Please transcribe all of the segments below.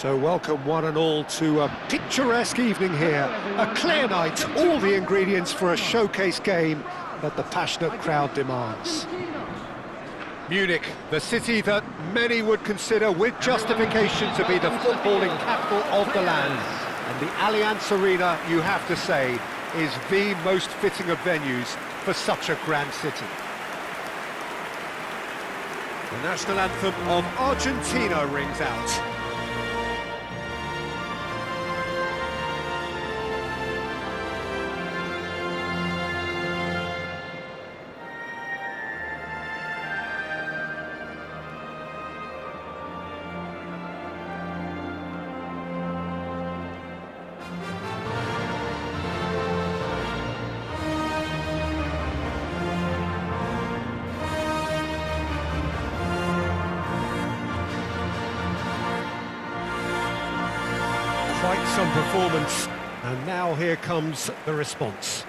So welcome one and all to a picturesque evening here. A clear night, all the ingredients for a showcase game that the passionate crowd demands. Munich, the city that many would consider with justification to be the footballing capital of the land. And the Allianz Arena, you have to say, is the most fitting of venues for such a grand city. The national anthem of Argentina rings out. Quite some performance, and now here comes the response.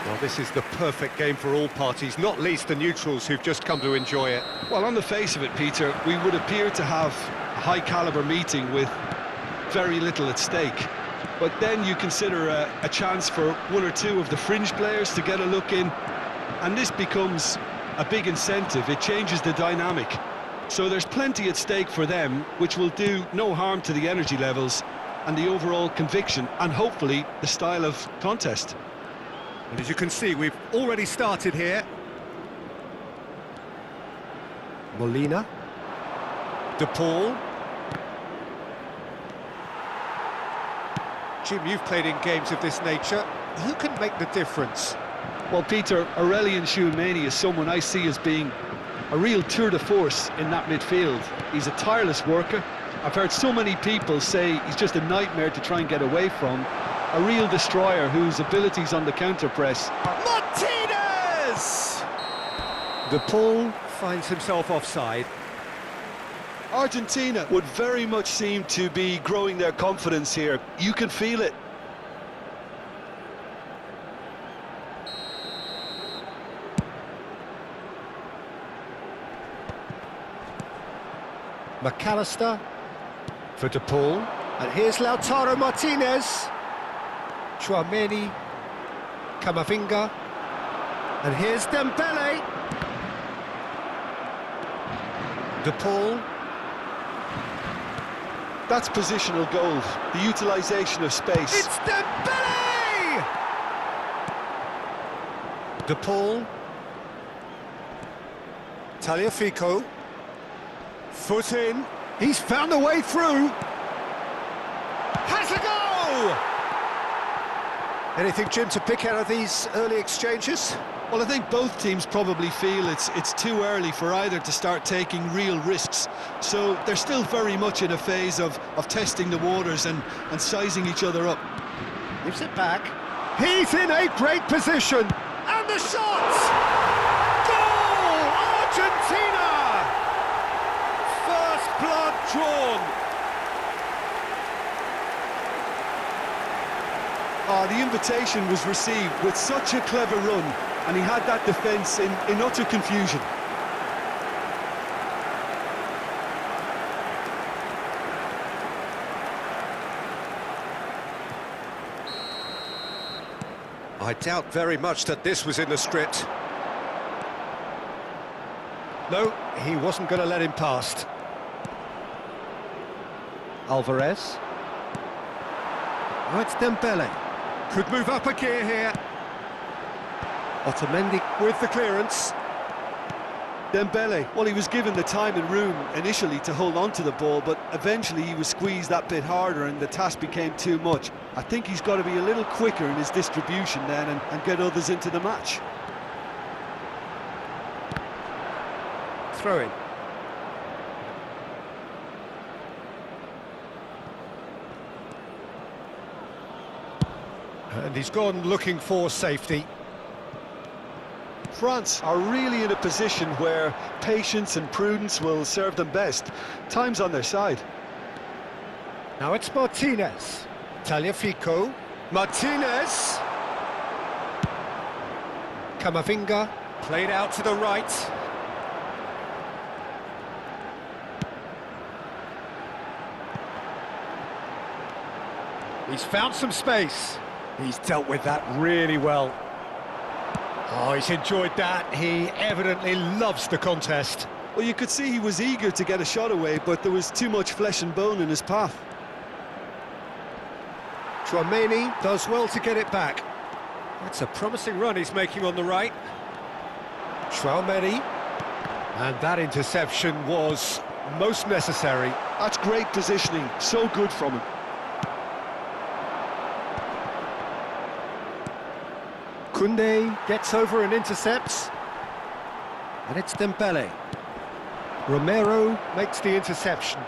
Well, this is the perfect game for all parties, not least the neutrals who've just come to enjoy it. Well, on the face of it, Peter, we would appear to have a high-caliber meeting with very little at stake. But then you consider a chance for one or two of the fringe players to get a look in, and this becomes a big incentive. It changes the dynamic. So there's plenty at stake for them, which will do no harm to the energy levels and the overall conviction, and hopefully the style of contest. And as you can see, we've already started here. Molina. De Paul. Jim, you've played in games of this nature. Who can make the difference? Well, Peter, Aurelien Tchouameni is someone I see as being a real tour de force in that midfield. He's a tireless worker. I've heard so many people say he's just a nightmare to try and get away from. A real destroyer whose abilities on the counter-press. Martinez! De Paul finds himself offside. Argentina would very much seem to be growing their confidence here. You can feel it. McAllister for De Paul. And here's Lautaro Martinez. Tchouameni, Camavinga, and here's Dembele. De Paul. That's positional goal, the utilisation of space. It's Dembele! De Paul. Tagliafico. Foot in. He's found a way through. Has a goal! Anything, Jim, to pick out of these early exchanges? Well, I think both teams probably feel it's too early for either to start taking real risks. So they're still very much in a phase of testing the waters and sizing each other up. Gives it back. He's in a great position. And the shot! Goal! Argentina! First blood drawn. The invitation was received with such a clever run, and he had that defence in utter confusion. I doubt very much that this was in the script. No, he wasn't going to let him past. Alvarez. Oh, it's Dembele. Could move up a gear here. Otamendi with the clearance. Dembele, well, he was given the time and room initially to hold on to the ball, but eventually he was squeezed that bit harder and the task became too much. I think he's got to be a little quicker in his distribution then and get others into the match. Throw in. And he's gone looking for safety. France are really in a position where patience and prudence will serve them best. Time's on their side. Now it's Martinez. Tagliafico. Martinez. Camavinga. Played out to the right. He's found some space. He's dealt with that really well. Oh, he's enjoyed that. He evidently loves the contest. Well, you could see he was eager to get a shot away, but there was too much flesh and bone in his path. Chouameni does well to get it back. That's a promising run he's making on the right. Chouameni. And that interception was most necessary. That's great positioning, so good from him. Koundé gets over and intercepts. And it's Dembele. Romero makes the interception.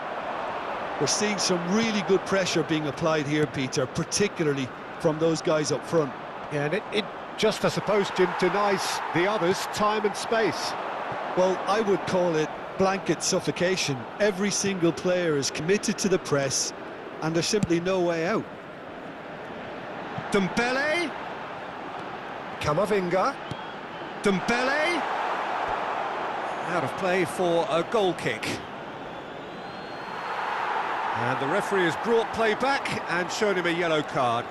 We're seeing some really good pressure being applied here, Peter, particularly from those guys up front. Yeah, and it just, I suppose, Jim, denies the others time and space. Well, I would call it blanket suffocation. Every single player is committed to the press, and there's simply no way out. Dembele. Camavinga. Dembele. Out of play for a goal kick. And the referee has brought play back and shown him a yellow card.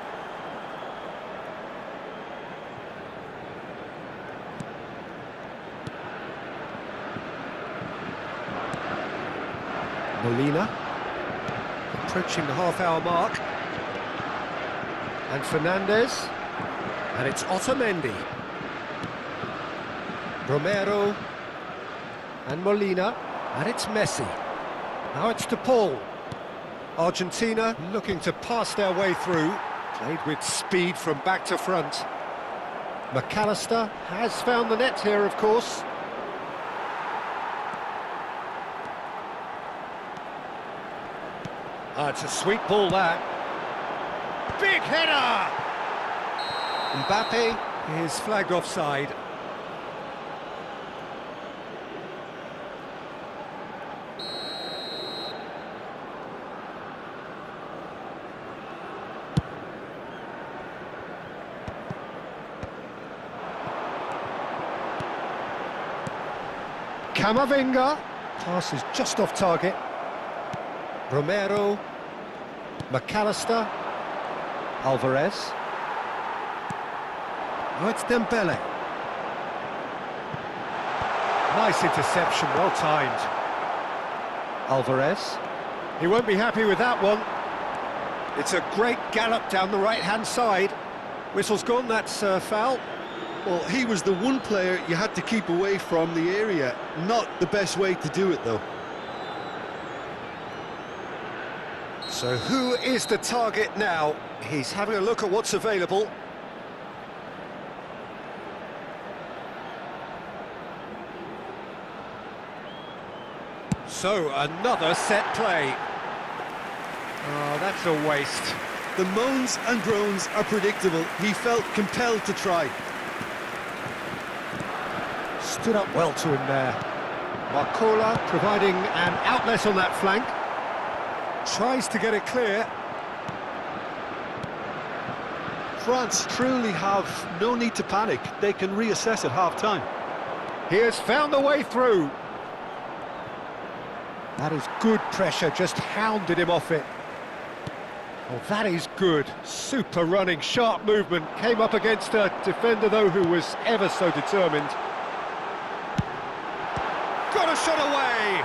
Molina. Approaching the half-hour mark. And Fernandez. And it's Otamendi. Romero. And Molina. And it's Messi. Now it's De Paul. Argentina looking to pass their way through. Played with speed from back to front. McAllister has found the net here, of course. It's a sweet ball, that. Big header! Mbappe is flagged offside. Camavinga. Pass is just off target. Romero. McAllister. Alvarez. Oh, it's Dembele. Nice interception, well timed. Alvarez. He won't be happy with that one. It's a great gallop down the right-hand side. Whistle's gone, that's foul. Well, he was the one player you had to keep away from the area. Not the best way to do it, though. So who is the target now? He's having a look at what's available. So, another set play. Oh, that's a waste. The moans and groans are predictable. He felt compelled to try. Stood up well to him there. Marcola providing an outlet on that flank. Tries to get it clear. France truly have no need to panic. They can reassess at half-time. He has found the way through. That is good pressure, just hounded him off it. Oh, that is good. Super running, sharp movement. Came up against a defender, though, who was ever so determined. Got a shot away!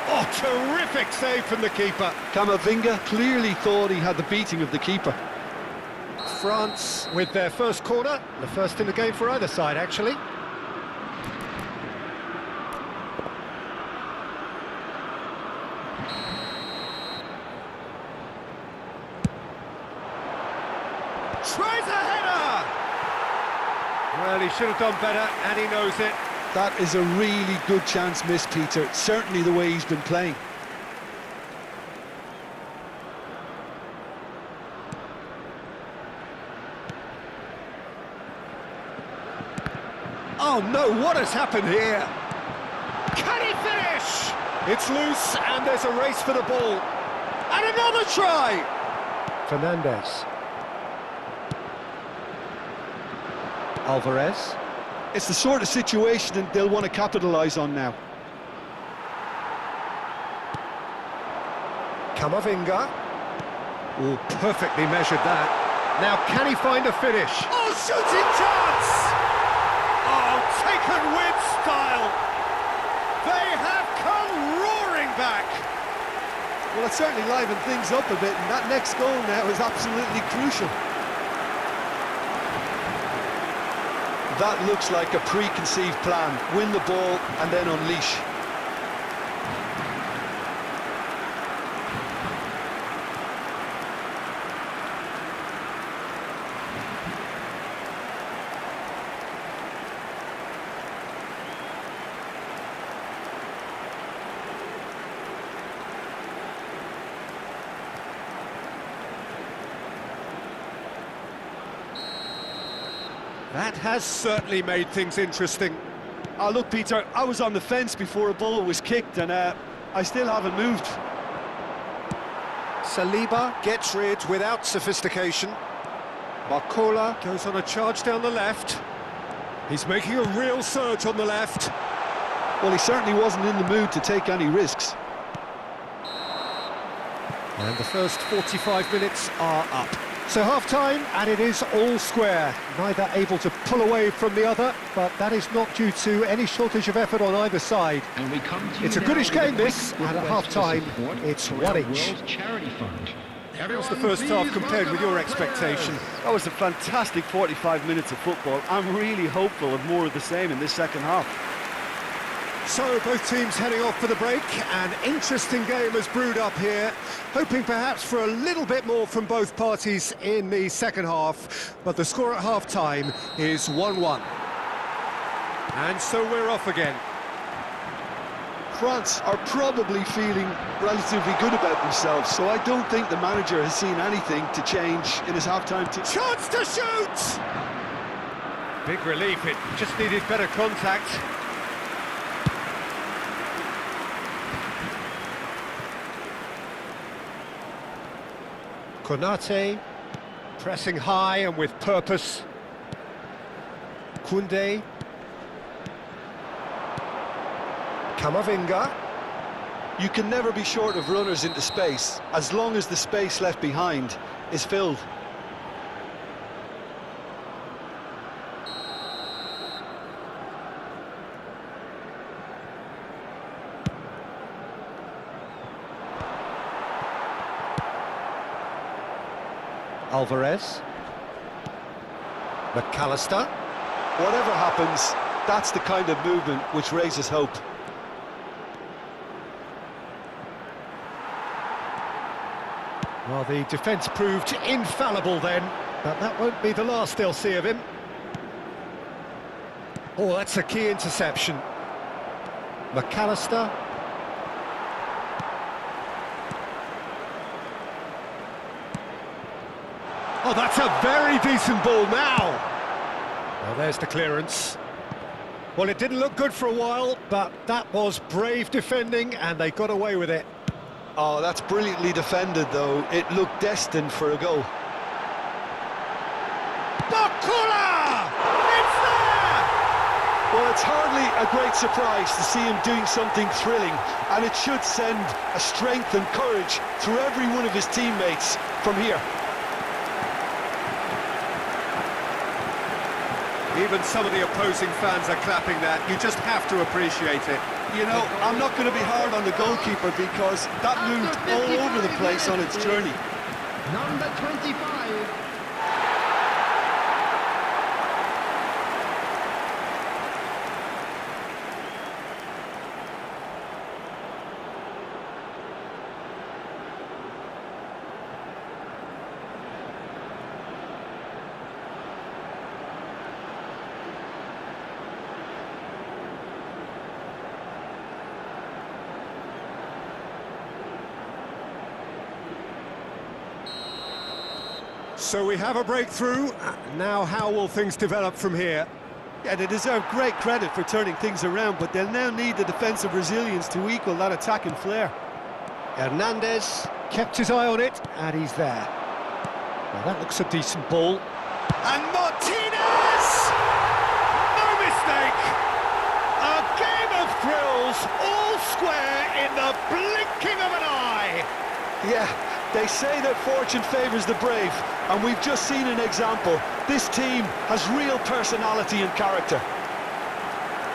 Oh, terrific save from the keeper. Camavinga clearly thought he had the beating of the keeper. France with their first corner, the first in the game for either side, actually. Tries a header! Well, he should have done better, and he knows it. That is a really good chance missed, Peter. Certainly the way he's been playing. Oh no, what has happened here? Can he finish? It's loose, and there's a race for the ball. And another try! Fernandez. Alvarez. It's the sort of situation that they'll want to capitalise on now. Camavinga. Oh, perfectly measured that. Now, can he find a finish? Oh, shooting chance! Oh, taken with style. They have come roaring back. Well, it certainly livened things up a bit, and that next goal now is absolutely crucial. That looks like a preconceived plan. Win the ball and then unleash. That has certainly made things interesting. Oh, look, Peter, I was on the fence before a ball was kicked, and I still haven't moved. Saliba gets rid without sophistication. Barcola goes on a charge down the left. He's making a real surge on the left. Well, he certainly wasn't in the mood to take any risks. And the first 45 minutes are up. So half-time, and it is all square. Neither able to pull away from the other, but that is not due to any shortage of effort on either side. And we come to It's a goodish game, this, and at half-time, it's one each. How's the first half compared with your expectation? That was a fantastic 45 minutes of football. I'm really hopeful of more of the same in this second half. So both teams heading off for the break. An interesting game has brewed up here, hoping perhaps for a little bit more from both parties in the second half, but the score at half-time is 1-1. And so we're off again. France are probably feeling relatively good about themselves, so I don't think the manager has seen anything to change in his half-time team. Chance to shoot! Big relief, it just needed better contact. Konate, pressing high and with purpose. Koundé. Camavinga. You can never be short of runners into space, as long as the space left behind is filled. Alvarez. McAllister. Whatever happens, that's the kind of movement which raises hope. Well, the defence proved infallible then, but that won't be the last they'll see of him. Oh, that's a key interception. McAllister. Oh, that's a very decent ball now. Well, there's the clearance. Well, it didn't look good for a while, but that was brave defending, and they got away with it. Oh, that's brilliantly defended, though. It looked destined for a goal. Barcola! It's there! Well, it's hardly a great surprise to see him doing something thrilling, and it should send a strength and courage through every one of his teammates from here. Even some of the opposing fans are clapping that. You just have to appreciate it. You know, I'm not going to be hard on the goalkeeper because that moved all over the place on its journey. Number 25. So we have a breakthrough. Now how will things develop from here? Yeah, they deserve great credit for turning things around, but they'll now need the defensive resilience to equal that attacking flair. Hernandez kept his eye on it, and he's there. Well, that looks a decent ball. And Martinez! No mistake! A game of thrills, all square in the blinking of an eye! Yeah, they say that fortune favours the brave, and we've just seen an example. This team has real personality and character.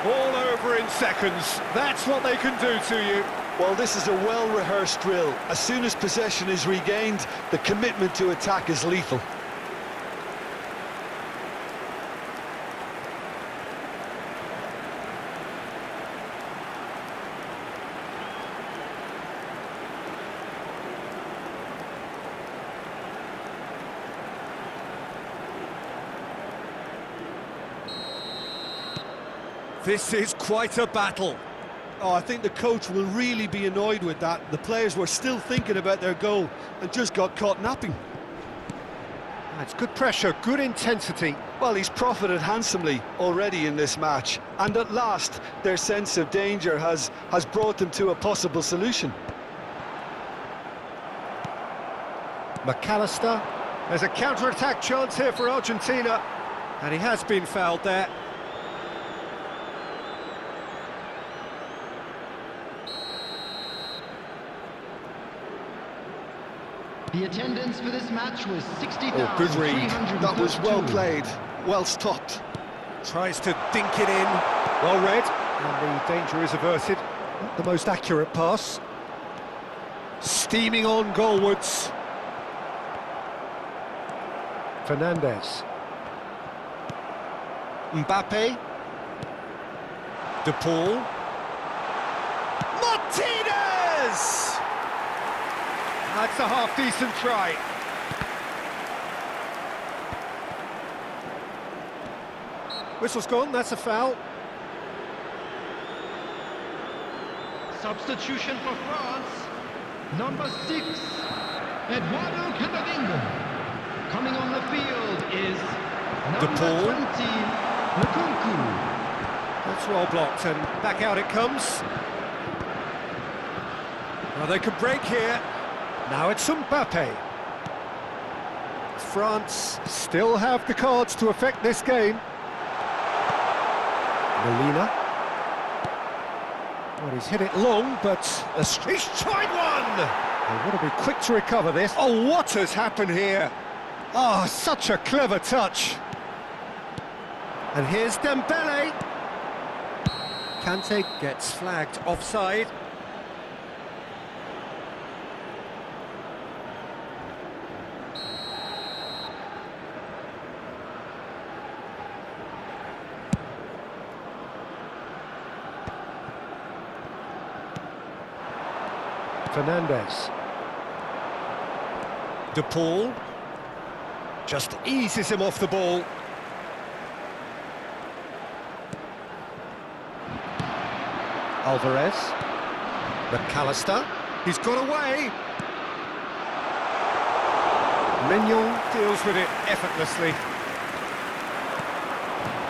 All over in seconds. That's what they can do to you. Well, this is a well-rehearsed drill. As soon as possession is regained, the commitment to attack is lethal. This is quite a battle. Oh, I think the coach will really be annoyed with that. The players were still thinking about their goal and just got caught napping. That's good pressure, good intensity. Well, he's profited handsomely already in this match, and at last their sense of danger has brought them to a possible solution. McAllister. There's a counter-attack chance here for Argentina, and he has been fouled there. The attendance for this match was 60,332. Oh, good read. That was well played, well stopped. Tries to dink it in. Well read, and the danger is averted. Not the most accurate pass. Steaming on goalwards. Fernandez. Mbappe. De Paul. Martinez! That's a half-decent try. Whistle's gone, that's a foul. Substitution for France. Number 6, Eduardo Camavinga. Coming on the field is number Paul. 20, Nkunku. That's well blocked, and back out it comes. Well, they could break here. Now it's Mbappe. France still have the cards to affect this game. Molina. Well, he's hit it long, but he's tried one! They want to be quick to recover this. Oh, what has happened here? Oh, such a clever touch. And here's Dembele. Kante gets flagged offside. Fernandez. De Paul just eases him off the ball. Alvarez. McAllister. He's got away. Mignon deals with it effortlessly.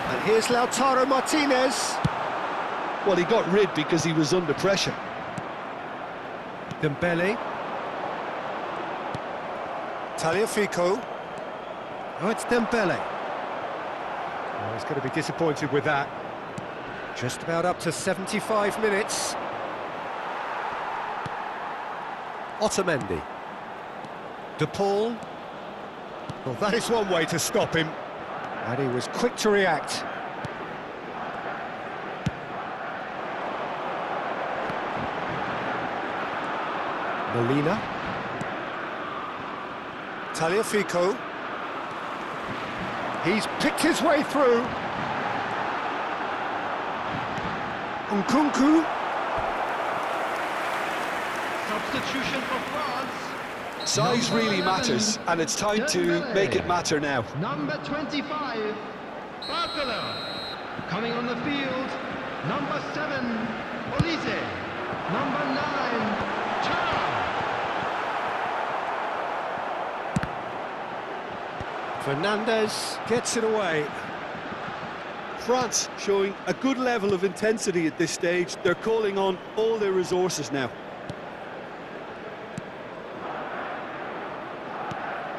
And here's Lautaro Martinez. Well, he got rid because he was under pressure. Dembele. Tagliafico. Oh, it's Dembele. Oh, he's going to be disappointed with that. Just about up to 75 minutes. Otamendi. De Paul. Well, that is one way to stop him. And he was quick to react. Molina. Tagliafico. He's picked his way through. Nkunku. Substitution for France. Size Number really 11, matters, and it's time to Dembele. make it matter now. Number 25, Barcola. Coming on the field, number 7, Olise. Number 9, Chara. Fernandez gets it away. France showing a good level of intensity at this stage. They're calling on all their resources now.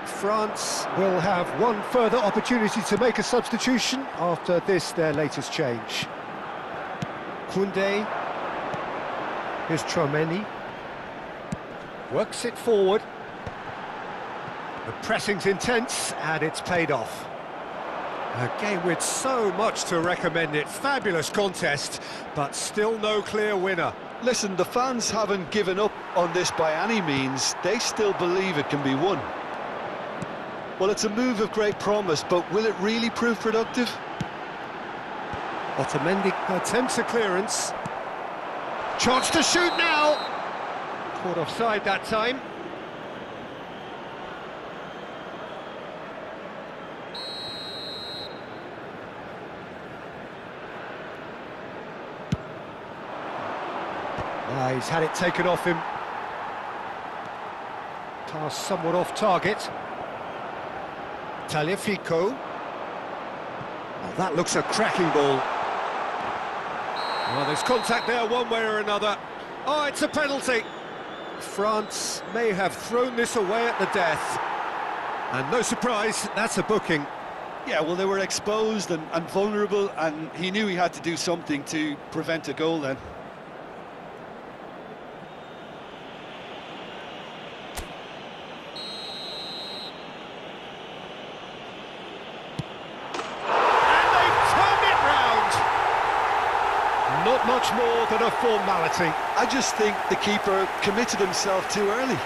France will have one further opportunity to make a substitution after this, their latest change. Koundé. Here's Tchouaméni. Works it forward. The pressing's intense, and it's paid off. A game with so much to recommend it. Fabulous contest, but still no clear winner. Listen, the fans haven't given up on this by any means. They still believe it can be won. Well, it's a move of great promise, but will it really prove productive? Otamendi attempts a clearance. Chance to shoot now. Caught offside that time. He's had it taken off him. Pass somewhat off target. Taliafico. Oh, that looks a cracking ball. Well, there's contact there one way or another. Oh, it's a penalty. France may have thrown this away at the death. And no surprise, that's a booking. Yeah, well, they were exposed and vulnerable, and he knew he had to do something to prevent a goal then. Not much more than a formality. I just think the keeper committed himself too early.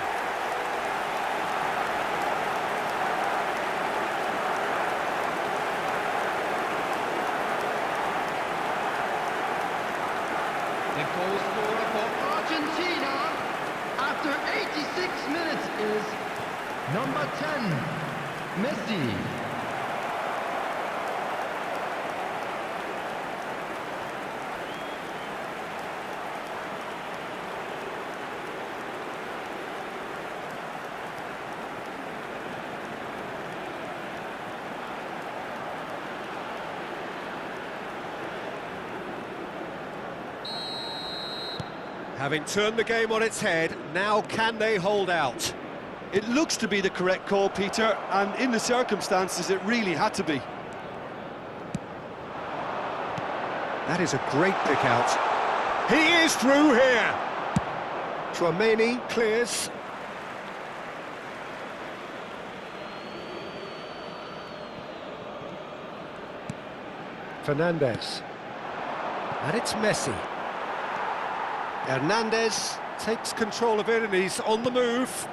The goal scorer for Argentina after 86 minutes is number 10, Messi. Having turned the game on its head, now can they hold out? It looks to be the correct call, Peter, and in the circumstances it really had to be. That is a great pick out. He is through here. Tchouaméni clears. Fernandez. And it's Messi. Hernandez takes control of it and he's on the move.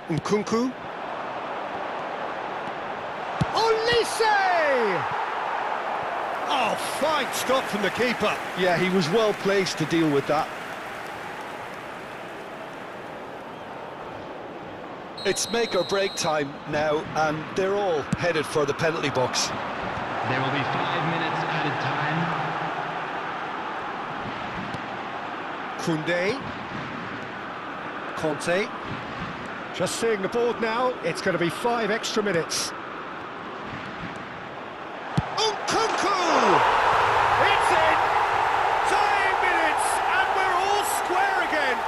Nkunku. Olise! Oh, fine stop from the keeper. Yeah, he was well placed to deal with that. It's make or break time now, and they're all headed for the penalty box. There will be 5 minutes added time. Koundé. Conte. Just seeing the board now, it's going to be 5 extra minutes. Nkunku! It's in! Tying minutes, and we're all square again.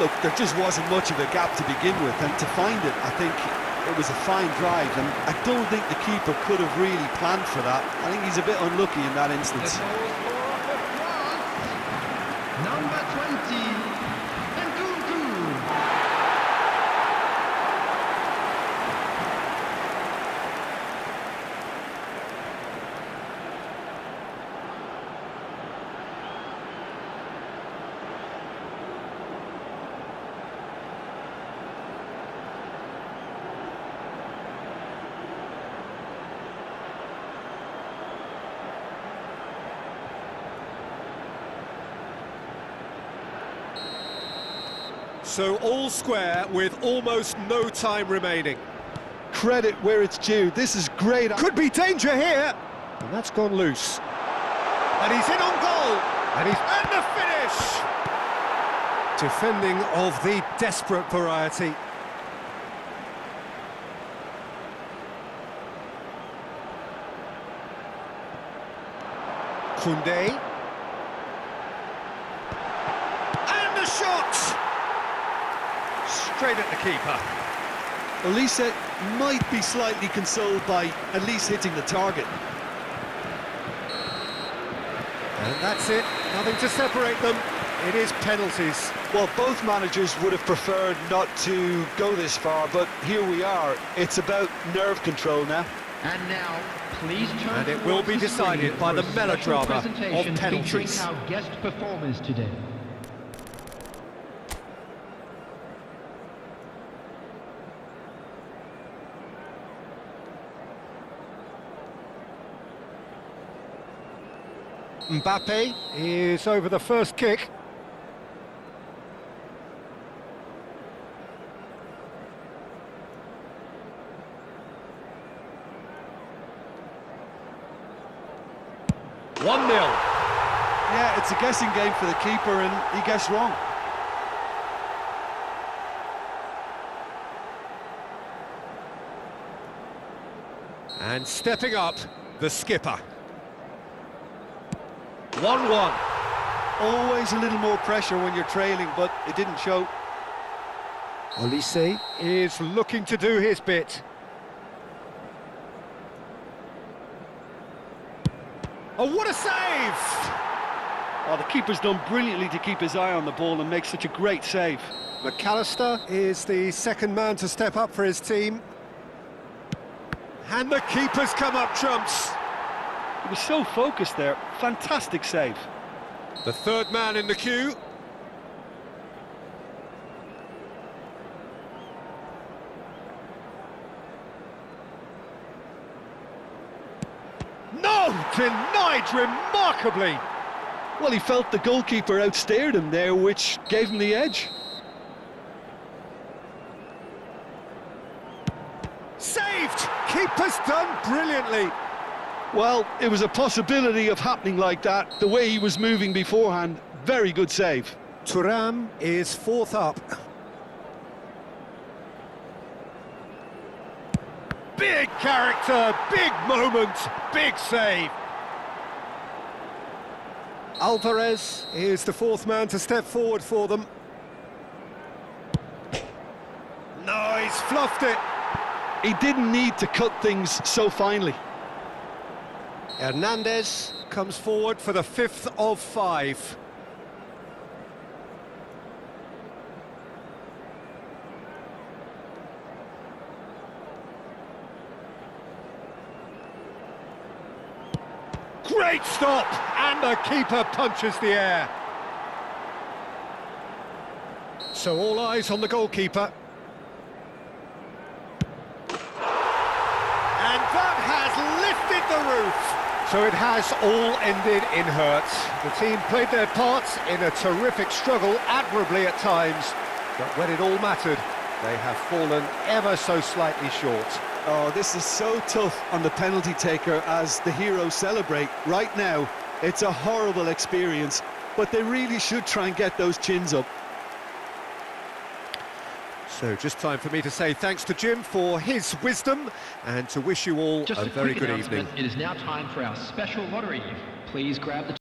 Look, there just wasn't much of a gap to begin with, and to find it, I think it was a fine drive, and I don't think the keeper could have really planned for that. I think he's a bit unlucky in that instance. The goal scorer for France, number 20, Nkunku. So all square with almost no time remaining. Credit where it's due. This is great. Could be danger here. And that's gone loose. And he's in on goal. And the finish. Defending of the desperate variety. Koundé. And the shot! Straight at the keeper. Olise might be slightly consoled by at least hitting the target. And that's it, nothing to separate them. It is penalties. Well, both managers would have preferred not to go this far, but here we are. It's about nerve control now. And now, please turn And it will towards be the decided screen by for the a special melodrama of presentation featuring penalties. our guest performers today. Mbappe is over the first kick. One 0. Yeah, it's a guessing game for the keeper, and he guessed wrong. And stepping up, the skipper. 1-1. Always a little more pressure when you're trailing, but it didn't show. Olise is looking to do his bit. Oh, what a save! Oh, the keeper's done brilliantly to keep his eye on the ball and make such a great save. McAllister is the second man to step up for his team. And the keeper's come up trumps. He was so focused there. Fantastic save. The third man in the queue. No! Denied remarkably! Well, he felt the goalkeeper outstared him there, which gave him the edge. Saved! Keeper's done brilliantly. Well, it was a possibility of happening like that. The way he was moving beforehand, very good save. Thuram is fourth up. Big character, big moment, big save. Alvarez is the fourth man to step forward for them. No, he's fluffed it. He didn't need to cut things so finely. Hernandez comes forward for the fifth of five. Great stop! And the keeper punches the air. So all eyes on the goalkeeper. And that has lifted the roof. So it has all ended in hurt. The team played their parts in a terrific struggle, admirably at times. But when it all mattered, they have fallen ever so slightly short. Oh, this is so tough on the penalty taker as the heroes celebrate. Right now, it's a horrible experience, but they really should try and get those chins up. So just time for me to say thanks to Jim for his wisdom and to wish you all Just a very quick good announcement, evening. It is now time for our special lottery. Please grab the